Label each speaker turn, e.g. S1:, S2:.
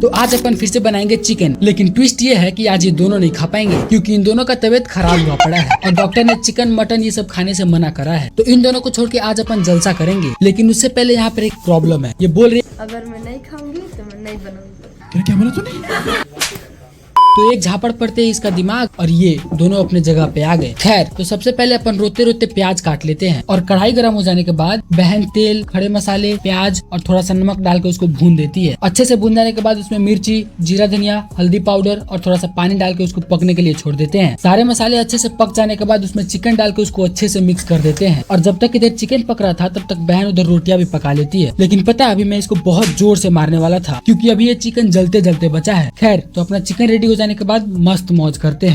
S1: तो आज अपन फिर से बनाएंगे चिकन, लेकिन ट्विस्ट ये है कि आज ये दोनों नहीं खा पाएंगे क्योंकि इन दोनों का तबीयत खराब हुआ पड़ा है और डॉक्टर ने चिकन मटन ये सब खाने से मना करा है। तो इन दोनों को छोड़ के आज अपन जलसा करेंगे, लेकिन उससे पहले यहाँ पर एक प्रॉब्लम है। ये बोल रही
S2: अगर मैं नहीं खाऊंगी तो मैं नहीं बनाऊंगी।
S3: क्या बोला तूने?
S1: तो एक झापड़ पड़ते ही इसका दिमाग और ये दोनों अपने जगह पे आ गए। खैर, तो सबसे पहले अपन रोते रोते प्याज काट लेते हैं और कढ़ाई गर्म हो जाने के बाद बहन तेल, खड़े मसाले, प्याज और थोड़ा सा नमक डाल के उसको भून देती है। अच्छे से भून जाने के बाद उसमें मिर्ची, जीरा, धनिया, हल्दी पाउडर और थोड़ा सा पानी डाल के उसको पकने के लिए छोड़ देते हैं। सारे मसाले अच्छे से पक जाने के बाद उसमें चिकन डाल के उसको अच्छे से मिक्स कर देते हैं। और जब तक इधर चिकन पक रहा था तब तक बहन उधर रोटियां भी पका लेती है। लेकिन पता है, अभी मैं इसको बहुत जोर से मारने वाला था क्योंकि अभी ये चिकन जलते जलते बचा है। खैर, तो अपना चिकन रेडी हो जाने के बाद मस्त मौज करते हैं।